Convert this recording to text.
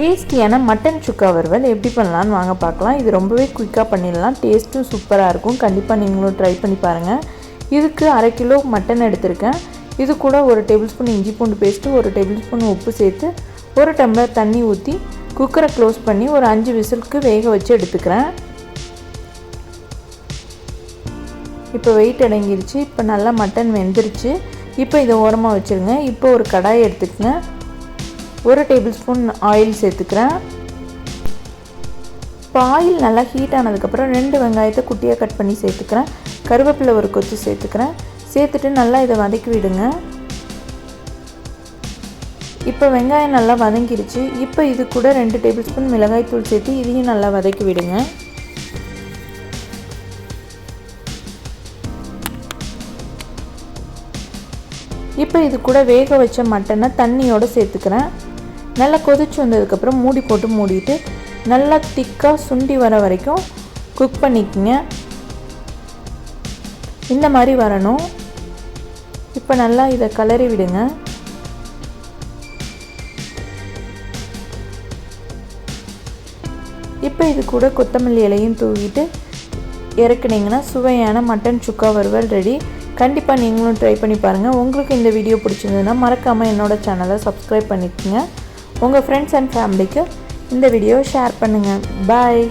டேஸ்டியான மட்டன் சுக்கா வறுவல் எப்படி பண்ணலான்னு வாங்க பார்க்கலாம். இது ரொம்பவே குயிக்காக பண்ணிடலாம். டேஸ்ட்டும் சூப்பராக இருக்கும். கண்டிப்பாக நீங்களும் ட்ரை பண்ணி பாருங்கள். இதுக்கு 1/2 கிலோ மட்டன் எடுத்திருக்கேன். இது கூட 1 டேபிள் ஸ்பூன் இஞ்சி பூண்டு பேஸ்ட்டு, 1 டேபிள் ஸ்பூன் உப்பு சேர்த்து 1 டம்ளர் தண்ணி ஊற்றி குக்கரை க்ளோஸ் பண்ணி ஒரு 5 விசிலுக்கு வேக வச்சு எடுத்துக்கிறேன். இப்போ வெயிட் அடங்கிருச்சு. இப்போ நல்லா மட்டன் வெந்துருச்சு. இப்போ இதை ஓரமாக வச்சுருங்க. இப்போ ஒரு கடாயை எடுத்துக்கங்க. 1 டேபிள் ஸ்பூன் ஆயில் சேர்த்துக்கிறேன். இப்போ ஆயில் நல்லா ஹீட் ஆனதுக்கப்புறம் 2 வெங்காயத்தை குட்டியாக கட் பண்ணி சேர்த்துக்கிறேன். கருவேப்பிலை ஒரு கொத்து சேர்த்துக்கிறேன். சேர்த்துட்டு நல்லா இதை வதக்கி விடுங்க. இப்போ வெங்காயம் நல்லா வதங்கிருச்சு. இப்போ இது கூட 2 டேபிள் ஸ்பூன் மிளகாய் தூள் சேர்த்து இதையும் நல்லா வதக்கி விடுங்க. இப்போ இது கூட வேக வச்ச மட்டனை தண்ணியோடு சேர்த்துக்கிறேன். நல்லா கொதிச்சு வந்ததுக்கப்புறம் மூடி போட்டு மூடிட்டு நல்லா திக்காக சுண்டி வர வரைக்கும் குக் பண்ணிக்கோங்க. இந்த மாதிரி வரணும். இப்போ நல்லா இதை கிளறி விடுங்க. இப்போ இது கூட கொத்தமல்லி இலையும் தூவிட்டு இறக்குனீங்கன்னா சுவையான மட்டன் சுக்கா வறுவல் ரெடி. கண்டிப்பாக நீங்களும் ட்ரை பண்ணி பாருங்கள். உங்களுக்கு இந்த வீடியோ பிடிச்சிருந்ததுன்னா மறக்காமல் என்னோடய சேனலை சப்ஸ்கிரைப் பண்ணிக்கோங்க. உங்கள் ஃப்ரெண்ட்ஸ் அண்ட் ஃபேமிலிக்கு இந்த வீடியோவை ஷேர் பண்ணுங்கள். பாய்.